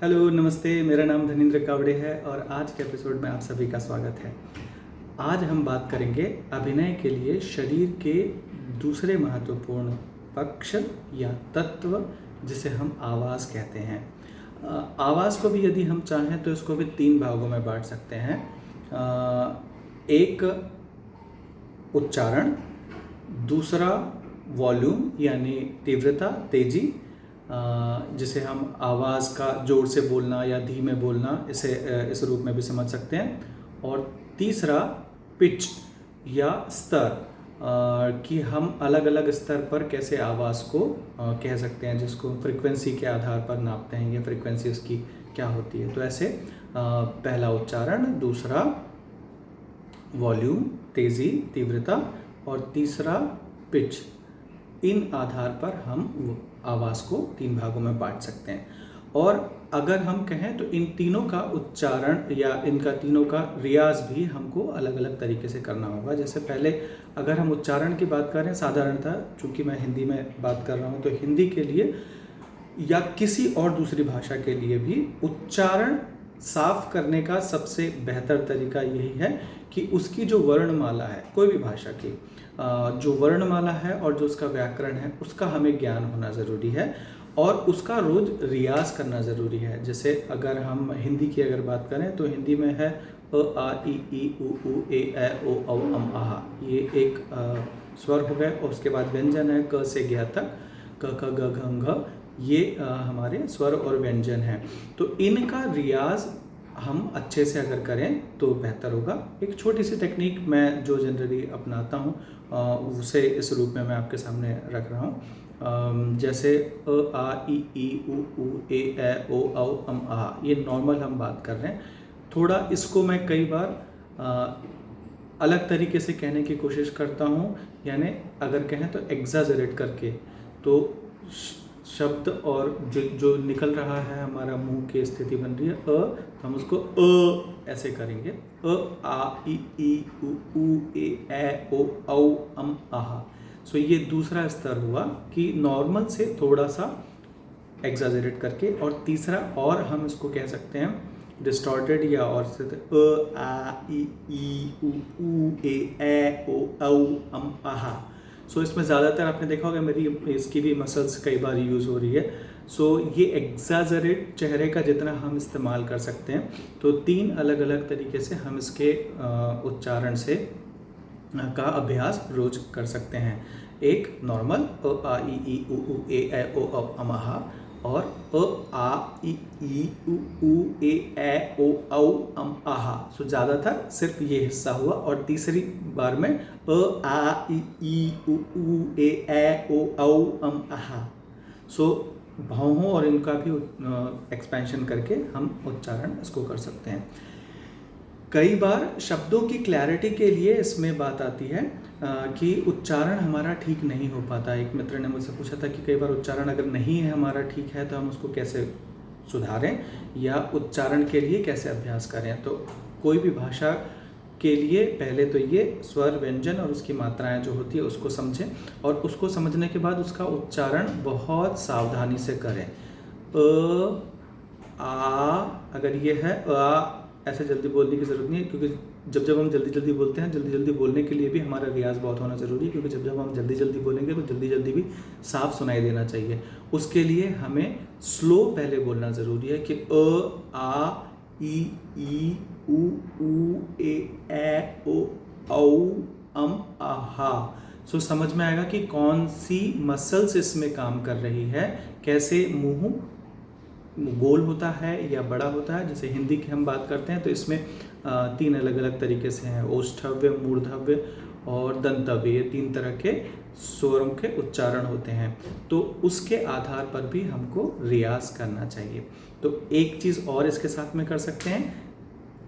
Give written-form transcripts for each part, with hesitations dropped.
Hello नमस्ते, मेरा नाम धनेंद्र कावड़े है और आज के एपिसोड में आप सभी का स्वागत है। आज हम बात करेंगे अभिनय के लिए शरीर के दूसरे महत्वपूर्ण पक्ष या तत्व जिसे हम आवाज़ कहते हैं। आवाज़ को भी यदि हम चाहें तो इसको भी 3 भागों में बांट सकते हैं। एक उच्चारण, दूसरा वॉल्यूम यानी तीव्रता, तेजी, जिसे हम आवाज़ का जोर से बोलना या धीमे बोलना इस रूप में भी समझ सकते हैं। और तीसरा पिच या स्तर, कि हम अलग अलग स्तर पर कैसे आवाज़ को कह सकते हैं, जिसको फ्रीक्वेंसी के आधार पर नापते हैं या फ्रीक्वेंसी उसकी क्या होती है। तो ऐसे पहला उच्चारण, दूसरा वॉल्यूम, तेज़ी, तीव्रता और तीसरा पिच, इन आधार पर हम आवाज़ को 3 भागों में बांट सकते हैं। और अगर हम कहें तो इन तीनों का उच्चारण या इनका तीनों का रियाज भी हमको अलग अलग तरीके से करना होगा। जैसे पहले अगर हम उच्चारण की बात करें, साधारणतः चूँकि मैं हिंदी में बात कर रहा हूँ तो हिंदी के लिए या किसी और दूसरी भाषा के लिए भी उच्चारण साफ करने का सबसे बेहतर तरीका यही है कि उसकी जो वर्णमाला है, कोई भी भाषा की जो वर्णमाला है और जो उसका व्याकरण है, उसका हमें ज्ञान होना ज़रूरी है और उसका रोज़ रियाज करना ज़रूरी है। जैसे अगर हम हिंदी की अगर बात करें तो हिंदी में है अ आ इ ई उ ए ऐ ओ औ अम आहा, ये एक स्वर हो गए। और उसके बाद व्यंजन है क से ज्ञ तक, क ख ग घ घ, ये हमारे स्वर और व्यंजन हैं। तो इनका रियाज हम अच्छे से अगर करें तो बेहतर होगा। एक छोटी सी टेक्निक मैं जो जनरली अपनाता हूँ उसे इस रूप में मैं आपके सामने रख रहा हूँ। जैसे अ आ इ ई उ ए ऐ ओ औ अम आ, ये नॉर्मल हम बात कर रहे हैं। थोड़ा इसको मैं कई बार अलग तरीके से कहने की कोशिश करता हूँ, यानी अगर कहें तो एग्जाजरेट करके। तो शब्द और जो निकल रहा है, हमारा मुंह की स्थिति बन रही है हम उसको ऐसे करेंगे, अ आ इ ई उ ए ऐ ओ औ अम आहा। सो ये दूसरा स्तर हुआ कि नॉर्मल से थोड़ा सा एग्जाजरेट करके। और तीसरा और हम इसको कह सकते हैं डिस्टॉर्टेड या और से अ आ इ ई उ ए ऐ ओ औ अम आहा। सो इसमें ज़्यादातर आपने देखा होगा मेरी इसकी भी मसल्स कई बार यूज़ हो रही है। सो ये एग्जाजरेट चेहरे का जितना हम इस्तेमाल कर सकते हैं, तो 3 अलग अलग तरीके से हम इसके उच्चारण से का अभ्यास रोज कर सकते हैं। एक नॉर्मल अ आ इ ई उ ए ऐ ओ औ अम आहा, और अ आ इ ई उ ए ऐ ओ औ अम आहा। सो ज़्यादातर सिर्फ ये हिस्सा हुआ। और तीसरी बार में अ आ इ ई उ ए ऐ ओ औ अम आहा। सो भावों और इनका भी एक्सपेंशन करके हम उच्चारण इसको कर सकते हैं। कई बार शब्दों की क्लैरिटी के लिए इसमें बात आती है कि उच्चारण हमारा ठीक नहीं हो पाता। एक मित्र ने मुझसे पूछा था कि कई बार उच्चारण अगर नहीं है हमारा ठीक है तो हम उसको कैसे सुधारें या उच्चारण के लिए कैसे अभ्यास करें। तो कोई भी भाषा के लिए पहले तो ये स्वर, व्यंजन और उसकी मात्राएं जो होती है उसको समझें, और उसको समझने के बाद उसका उच्चारण बहुत सावधानी से करें। आ, अगर ये है आ, ऐसे जल्दी बोलने की ज़रूरत नहीं है, क्योंकि जब हम जल्दी जल्दी बोलते हैं, जल्दी जल्दी बोलने के लिए भी हमारा रियाज बहुत होना ज़रूरी है, क्योंकि जब हम जल्दी जल्दी बोलेंगे तो जल्दी जल्दी भी साफ सुनाई देना चाहिए। उसके लिए हमें स्लो पहले बोलना ज़रूरी है कि अ आ इ ई उ ए ऐ ओ औ अम आहा। सो समझ में आएगा कि कौन सी मसल्स इसमें काम कर रही है, कैसे मुंह गोल होता है या बड़ा होता है। जैसे हिंदी की हम बात करते हैं तो इसमें 3 अलग अलग तरीके से हैं, ओष्ठव्य, मूर्धव्य और दंतव्य। ये 3 तरह के स्वरों के उच्चारण होते हैं। तो उसके आधार पर भी हमको रियाज करना चाहिए। तो एक चीज़ और इसके साथ में कर सकते हैं,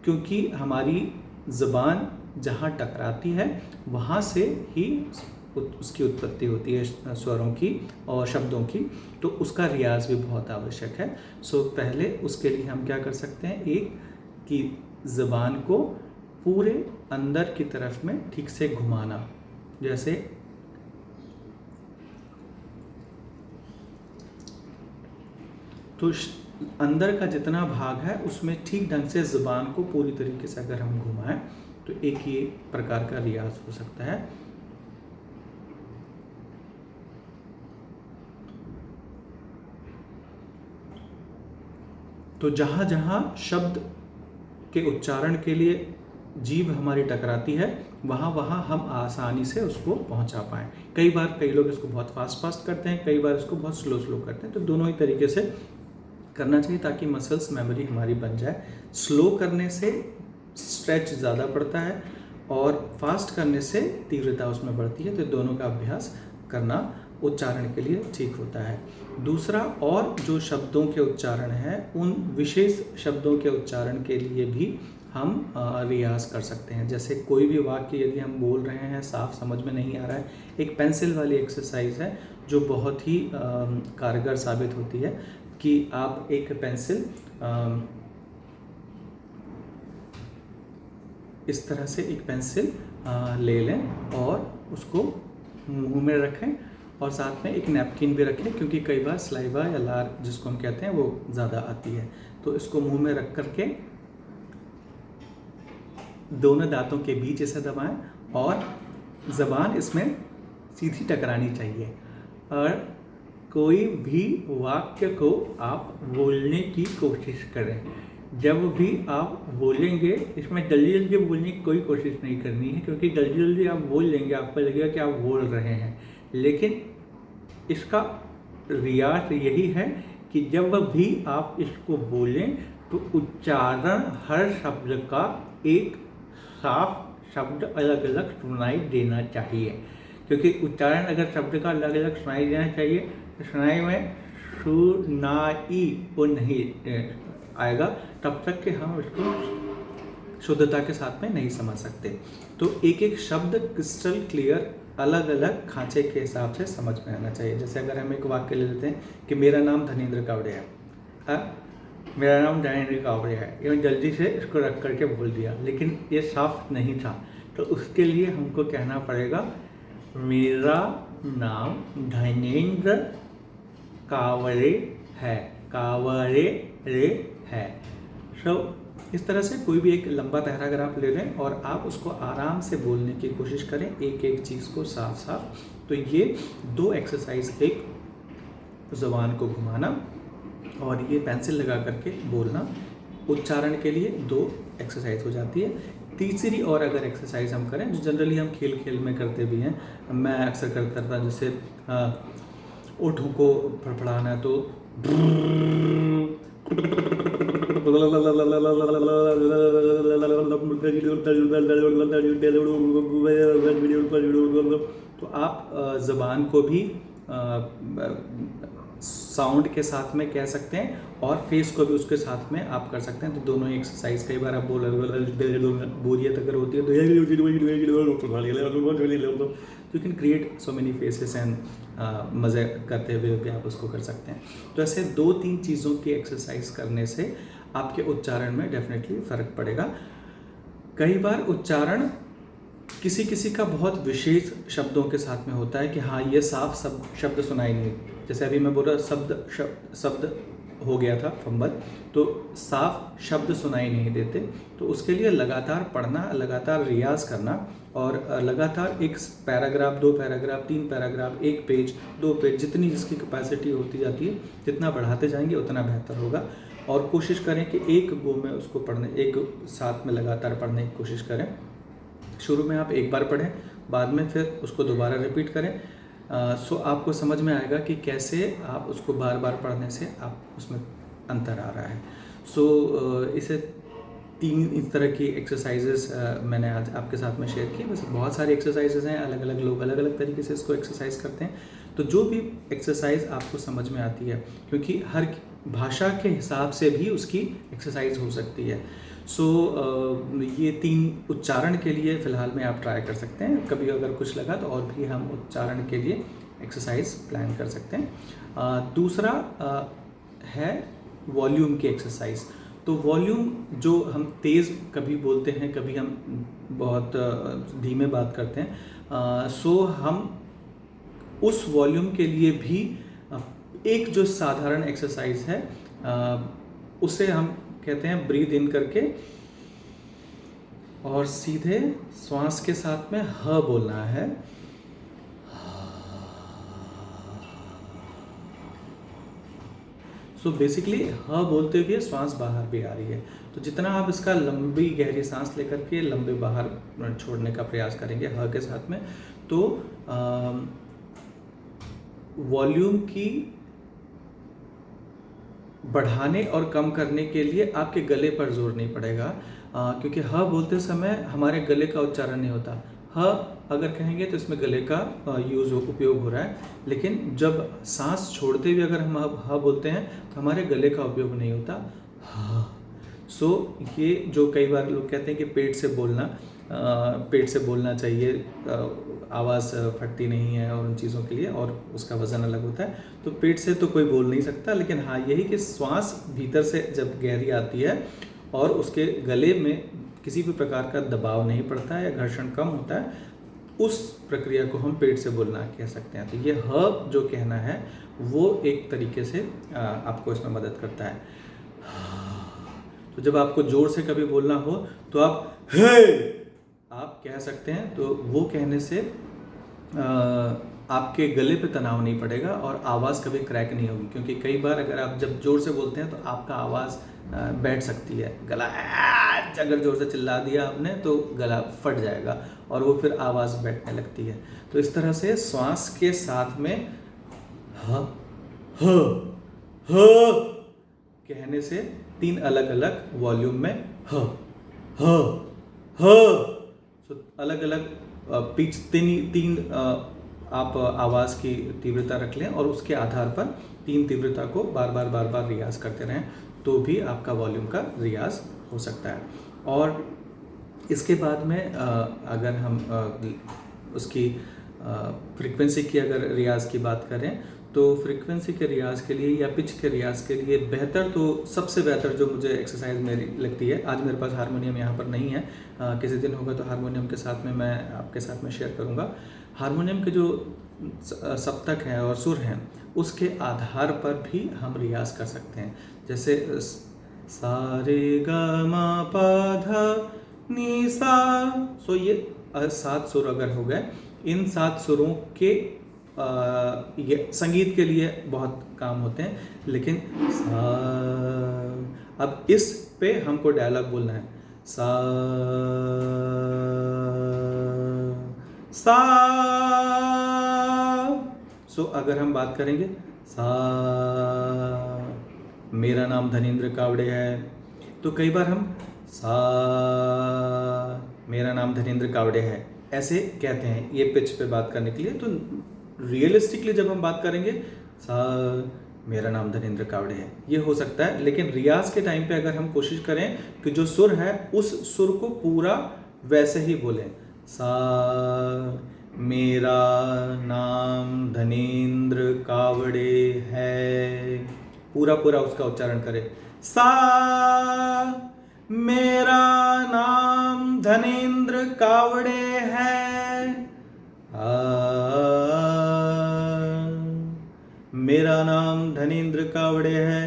क्योंकि हमारी ज़बान जहाँ टकराती है वहाँ से ही उसकी उत्पत्ति होती है स्वरों की और शब्दों की, तो उसका रियाज भी बहुत आवश्यक है। सो पहले उसके लिए हम क्या कर सकते हैं, एक कि ज़बान को पूरे अंदर की तरफ में ठीक से घुमाना। जैसे तो अंदर का जितना भाग है उसमें ठीक ढंग से ज़ुबान को पूरी तरीके से अगर हम घुमाएं तो एक ये प्रकार का रियाज हो सकता है। तो जहाँ जहाँ शब्द के उच्चारण के लिए जीभ हमारी टकराती है वहाँ वहाँ हम आसानी से उसको पहुँचा पाएँ। कई बार कई लोग इसको बहुत फास्ट करते हैं, कई बार इसको बहुत स्लो करते हैं, तो दोनों ही तरीके से करना चाहिए ताकि मसल्स मेमोरी हमारी बन जाए। स्लो करने से स्ट्रेच ज़्यादा पड़ता है और फास्ट करने से तीव्रता उसमें बढ़ती है, तो दोनों का अभ्यास करना उच्चारण के लिए ठीक होता है। दूसरा, और जो शब्दों के उच्चारण हैं उन विशेष शब्दों के उच्चारण के लिए भी हम रियाज कर सकते हैं। जैसे कोई भी वाक्य यदि हम बोल रहे हैं साफ समझ में नहीं आ रहा है, एक पेंसिल वाली एक्सरसाइज है जो बहुत ही कारगर साबित होती है कि आप एक पेंसिल इस तरह से एक पेंसिल ले लें और उसको मुंह में रखें और साथ में एक नैपकिन भी रखें, क्योंकि कई बार सलाइवा या लार जिसको हम कहते हैं वो ज़्यादा आती है। तो इसको मुंह में रख करके दोनों दांतों के बीच इसे दबाएं और ज़बान इसमें सीधी टकरानी चाहिए। और कोई भी वाक्य को आप बोलने की कोशिश करें। जब भी आप बोलेंगे इसमें जल्दी जल्दी बोलने की कोई कोशिश नहीं करनी है, क्योंकि जल्दी जल्दी आप बोल लेंगे आपको लगेगा कि आप बोल रहे हैं, लेकिन इसका रियाज यही है कि जब भी आप इसको बोलें तो उच्चारण हर शब्द का एक साफ शब्द अलग अलग सुनाई देना चाहिए। क्योंकि उच्चारण अगर शब्द का अलग अलग सुनाई देना चाहिए तो सुनाई में सुनाई वो नहीं आएगा, तब तक कि हम इसको शुद्धता के साथ में नहीं समझ सकते। तो एक एक शब्द क्रिस्टल क्लियर अलग अलग खांचे के हिसाब से समझ में आना चाहिए। जैसे अगर हम एक वाक्य ले लेते हैं कि मेरा नाम धनेंद्र कावड़े है, मेरा नाम धनेंद्र कावड़े है, ये जल्दी से इसको रख करके बोल दिया, लेकिन ये साफ नहीं था। तो उसके लिए हमको कहना पड़ेगा मेरा नाम धनेंद्र कावड़े है, कावड़े रे है। इस तरह से कोई भी एक लंबा पैराग्राफ ले लें और आप उसको आराम से बोलने की कोशिश करें, एक एक चीज़ को साफ साफ। तो ये दो एक्सरसाइज, एक ज़ुबान को घुमाना और ये पेंसिल लगा करके बोलना, उच्चारण के लिए दो एक्सरसाइज हो जाती है। तीसरी और अगर एक्सरसाइज हम करें जो जनरली हम खेल खेल में करते भी हैं, मैं अक्सर करता था, जैसे ओठों को फड़फड़ाना, तो आप ज़बान को भी साउंड के साथ में कह सकते हैं और फेस को भी उसके साथ में आप कर सकते हैं। तो दोनों ही एक्सरसाइज, कई बार आप बोरियत अगर होती है तो you can create so many faces and मज़े करते हुए भी आप उसको कर सकते हैं। तो ऐसे 2-3 चीज़ों की एक्सरसाइज करने से आपके उच्चारण में डेफिनेटली फ़र्क पड़ेगा। कई बार उच्चारण किसी किसी का बहुत विशेष शब्दों के साथ में होता है कि हाँ ये साफ शब्द सुनाई नहीं, जैसे अभी मैं बोल रहा शब्द हो गया था फंबल, तो साफ शब्द सुनाई नहीं देते। तो उसके लिए लगातार पढ़ना, लगातार रियाज करना और लगातार एक paragraph, 2 paragraph, 3 paragraph, 1 page, 2 page, जितनी जिसकी कैपेसिटी होती जाती है, जितना बढ़ाते जाएंगे उतना बेहतर होगा। और कोशिश करें कि एक गो में उसको पढ़ने, एक साथ में लगातार पढ़ने की कोशिश करें। शुरू में आप एक बार पढ़ें, बाद में फिर उसको दोबारा रिपीट करें। सो आपको समझ में आएगा कि कैसे आप उसको बार बार पढ़ने से आप उसमें अंतर आ रहा है। इसे 3 इस तरह की एक्सरसाइजेस मैंने आज आपके साथ में शेयर की। वैसे बहुत सारी एक्सरसाइजेस हैं, अलग अलग लोग अलग अलग तरीके से इसको एक्सरसाइज करते हैं। तो जो भी एक्सरसाइज आपको समझ में आती है, क्योंकि हर भाषा के हिसाब से भी उसकी एक्सरसाइज हो सकती है। ये 3 उच्चारण के लिए फ़िलहाल में आप ट्राई कर सकते हैं। कभी अगर कुछ लगा तो और भी हम उच्चारण के लिए एक्सरसाइज प्लान कर सकते हैं। दूसरा है वॉल्यूम की एक्सरसाइज। तो वॉल्यूम जो हम तेज़ कभी बोलते हैं, कभी हम बहुत धीमे बात करते हैं। हम उस वॉल्यूम के लिए भी एक जो साधारण एक्सरसाइज है उसे हम कहते हैं ब्रीद इन करके और सीधे श्वास के साथ में ह बोलना है। सो बेसिकली ह बोलते हुए श्वास बाहर भी आ रही है। तो जितना आप इसका लंबी गहरी सांस लेकर के लंबे बाहर छोड़ने का प्रयास करेंगे ह के साथ में, तो वॉल्यूम की बढ़ाने और कम करने के लिए आपके गले पर जोर नहीं पड़ेगा, क्योंकि ह बोलते समय हमारे गले का उच्चारण नहीं होता। ह अगर कहेंगे तो इसमें गले का उपयोग हो रहा है, लेकिन जब सांस छोड़ते हुए अगर हम ह बोलते हैं तो हमारे गले का उपयोग नहीं होता। ह सो ये जो कई बार लोग कहते हैं कि पेट से बोलना चाहिए, आवाज़ फटती नहीं है और उन चीज़ों के लिए, और उसका वज़न अलग होता है। तो पेट से तो कोई बोल नहीं सकता, लेकिन हाँ यही कि श्वास भीतर से जब गहरी आती है और उसके गले में किसी भी प्रकार का दबाव नहीं पड़ता है या घर्षण कम होता है, उस प्रक्रिया को हम पेट से बोलना कह सकते हैं। तो ये ह जो कहना है वो एक तरीके से आपको इसमें मदद करता है। तो जब आपको जोर से कभी बोलना हो तो आप हे आप कह सकते हैं, तो वो कहने से आपके गले पे तनाव नहीं पड़ेगा और आवाज़ कभी क्रैक नहीं होगी, क्योंकि कई बार अगर आप जब जोर से बोलते हैं तो आपका आवाज़ बैठ सकती है, गला अगर जोर से चिल्ला दिया आपने तो गला फट जाएगा और वो फिर आवाज़ बैठने लगती है। तो इस तरह से श्वास के साथ में ह ह कहने से 3 अलग अलग वॉल्यूम में ह तो अलग अलग पिच तीन आप आवाज़ की तीव्रता रख लें और उसके आधार पर 3 तीव्रता को बार बार रियाज करते रहें, तो भी आपका वॉल्यूम का रियाज हो सकता है। और इसके बाद में अगर हम उसकी फ्रीक्वेंसी की अगर रियाज की बात करें, तो फ्रीक्वेंसी के रियाज के लिए या पिच के रियाज के लिए सबसे बेहतर जो मुझे एक्सरसाइज मेरी लगती है, आज मेरे पास हारमोनियम यहाँ पर नहीं है, किसी दिन होगा तो हारमोनियम के साथ में मैं आपके साथ में शेयर करूँगा। हारमोनियम के जो सप्तक हैं और सुर हैं उसके आधार पर भी हम रियाज कर सकते हैं। जैसे सा रे ग म प ध नि सा, सो ये 7 सुर अगर हो गए, इन 7 सुरों के ये संगीत के लिए बहुत काम होते हैं, लेकिन अब इस पे हमको डायलॉग बोलना है। सा सो अगर हम बात करेंगे सा, मेरा नाम धनेंद्र कावड़े है, तो कई बार हम सा मेरा नाम धनेंद्र कावड़े है ऐसे कहते हैं ये पिच पे बात करने के लिए। तो रियलिस्टिकली जब हम बात करेंगे सा मेरा नाम धनेंद्र कावड़े है, ये हो सकता है, लेकिन रियाज के टाइम पे अगर हम कोशिश करें कि जो सुर है उस सुर को पूरा वैसे ही बोलें। सा मेरा नाम धनेंद्र कावड़े है, पूरा उसका उच्चारण करें। सा मेरा नाम धनेंद्र कावड़े है, मेरा नाम धनेंद्र कावड़े है,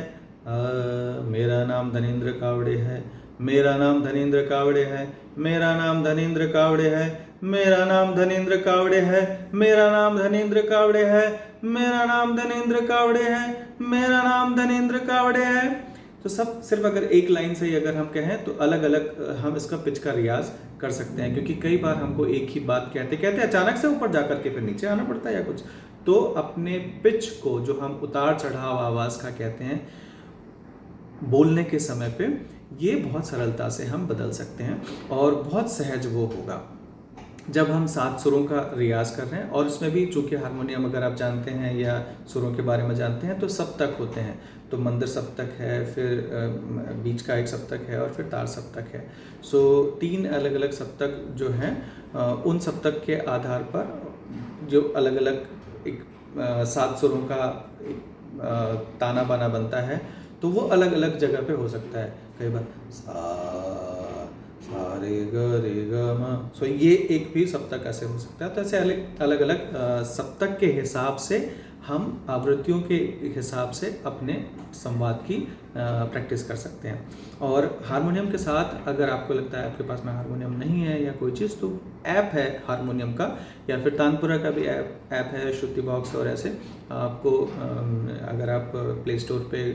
मेरा नाम धनेंद्र कावड़े है, मेरा नाम धनेंद्र कावड़े है, मेरा नाम धनेंद्र कावड़े है, मेरा नाम धनेंद्र कावड़े है, मेरा नाम धनेंद्र कावड़े है, मेरा नाम धनेंद्र कावड़े है, मेरा नाम धनेंद्र कावड़े है। तो सब सिर्फ अगर एक लाइन से ही अगर हम कहें तो अलग अलग हम इसका पिच का रियाज कर सकते हैं, क्योंकि कई बार हमको एक ही बात कहते अचानक से ऊपर जाकर के फिर नीचे आना पड़ता है या कुछ, तो अपने पिच को जो हम उतार चढ़ाव आवाज़ का कहते हैं बोलने के समय पे, ये बहुत सरलता से हम बदल सकते हैं और बहुत सहज वो होगा जब हम 7 सुरों का रियाज कर रहे हैं। और इसमें भी चूंकि हारमोनियम अगर आप जानते हैं या सुरों के बारे में जानते हैं तो सप्तक होते हैं, तो मंदिर सप्तक है, फिर बीच का एक सप्तक है और फिर तार सप्तक है। सो 3 अलग अलग सप्तक जो हैं उन सप्तक के आधार पर जो अलग अलग एक 7 सुरों का एक ताना बाना बनता है, तो वो अलग अलग जगह पे हो सकता है। कई बार सा रे ग म, सो ये एक भी सप्तक ऐसे हो सकता है। तो ऐसे अलग अलग सप्तक के हिसाब से हम आवृत्तियों के हिसाब से अपने संवाद की प्रैक्टिस कर सकते हैं। और हारमोनियम के साथ अगर आपको लगता है आपके पास में हारमोनियम नहीं है या कोई चीज़, तो ऐप है हारमोनियम का, या फिर तानपुरा का भी ऐप है, श्रुति बॉक्स, और ऐसे आपको अगर आप प्ले स्टोर पे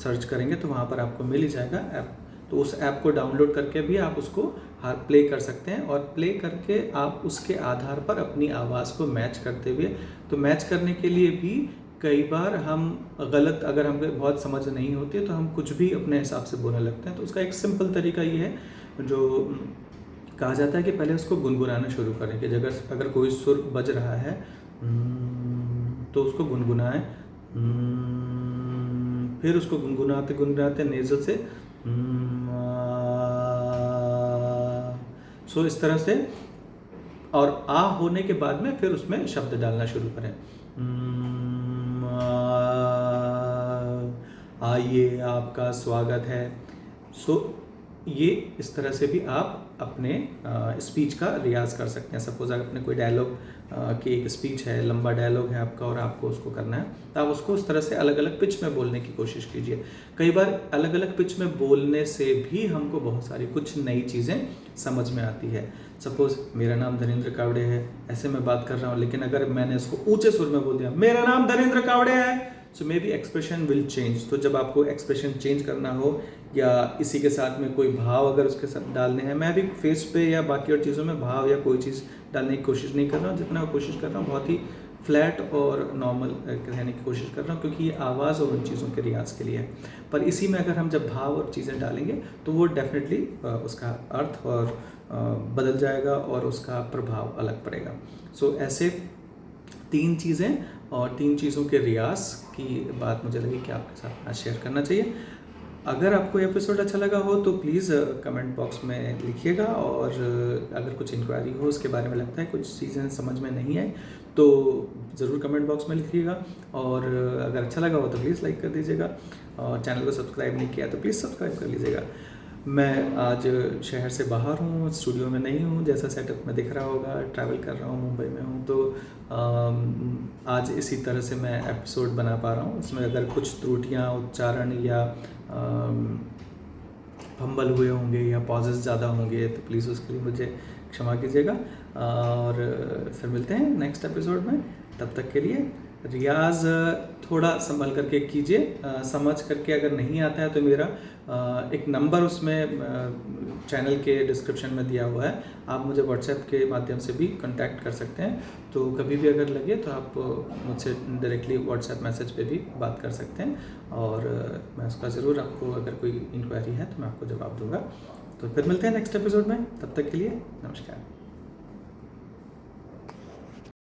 सर्च करेंगे तो वहाँ पर आपको मिल ही जाएगा ऐप। तो उस ऐप को डाउनलोड करके भी आप उसको प्ले कर सकते हैं, और प्ले करके आप उसके आधार पर अपनी आवाज़ को मैच करते हुए, तो मैच करने के लिए भी कई बार हम गलत, अगर हमें बहुत समझ नहीं होती है तो हम कुछ भी अपने हिसाब से बोलने लगते हैं। तो उसका एक सिंपल तरीका ये है, जो कहा जाता है कि पहले उसको गुनगुनाना शुरू करें, कि अगर कोई सुर बज रहा है तो उसको गुनगुनाएं, फिर उसको गुनगुनाते गुनगुनाते नेज़ल से सो इस तरह से, और आ होने के बाद में फिर उसमें शब्द डालना शुरू करें। आइए आपका स्वागत है। सो ये इस तरह से भी आप अपने स्पीच का रियाज कर सकते हैं। सपोज अगर अपने कोई डायलॉग की एक स्पीच है, लंबा डायलॉग है आपका और आपको उसको करना है, तो आप उसको उस तरह से अलग अलग पिच में बोलने की कोशिश कीजिए। कई बार अलग अलग पिच में बोलने से भी हमको बहुत सारी कुछ नई चीज़ें समझ में आती है। सपोज मेरा नाम धनेंद्र कावड़े है, ऐसे मैं बात कर रहा हूँ, लेकिन अगर मैंने उसको ऊंचे सुर में बोल दिया मेरा नाम धनेंद्र कावड़े है, so may be expression will change. तो जब आपको एक्सप्रेशन चेंज करना हो या इसी के साथ में कोई भाव अगर उसके साथ डालने हैं, मैं भी फेस पे या बाकी और चीज़ों में भाव या कोई चीज़ डालने की कोशिश नहीं कर रहा हूँ। जितना कोशिश कर रहा हूँ बहुत ही फ्लैट और नॉर्मल रहने की कोशिश कर रहा हूँ, क्योंकि ये आवाज़ और उन चीज़ों के रियाज के लिए है। पर इसी में अगर हम जब भाव और चीज़ें डालेंगे तो वो डेफिनेटली उसका अर्थ और बदल जाएगा और उसका प्रभाव अलग पड़ेगा। सो ऐसे 3 चीज़ें और 3 चीज़ों के रियाज की बात मुझे लगी कि आपके साथ आज शेयर करना चाहिए। अगर आपको एपिसोड अच्छा लगा हो तो प्लीज़ कमेंट बॉक्स में लिखिएगा, और अगर कुछ इंक्वायरी हो उसके बारे में, लगता है कुछ चीज़ें समझ में नहीं आए, तो ज़रूर कमेंट बॉक्स में लिखिएगा। और अगर अच्छा लगा हो तो प्लीज़ लाइक कर दीजिएगा, और चैनल को सब्सक्राइब नहीं किया तो प्लीज़ सब्सक्राइब कर लीजिएगा। मैं आज शहर से बाहर हूँ, स्टूडियो में नहीं हूँ, जैसा सेटअप में दिख रहा होगा, ट्रैवल कर रहा हूँ, मुंबई में हूँ। तो आज इसी तरह से मैं एपिसोड बना पा रहा हूँ। इसमें अगर कुछ त्रुटियाँ, उच्चारण या फंबल हुए होंगे या पॉजेस ज़्यादा होंगे तो प्लीज़ उसके लिए मुझे क्षमा कीजिएगा, और फिर मिलते हैं नेक्स्ट एपिसोड में। तब तक के लिए रियाज थोड़ा संभल करके कीजिए, समझ करके अगर नहीं आता है तो मेरा एक नंबर उसमें चैनल के डिस्क्रिप्शन में दिया हुआ है, आप मुझे व्हाट्सएप के माध्यम से भी कांटेक्ट कर सकते हैं। तो कभी भी अगर लगे तो आप मुझसे डायरेक्टली व्हाट्सएप मैसेज पे भी बात कर सकते हैं, और मैं उसका ज़रूर आपको, अगर कोई इंक्वायरी है तो मैं आपको जवाब दूंगा। तो फिर मिलते हैं नेक्स्ट एपिसोड में, तब तक के लिए नमस्कार।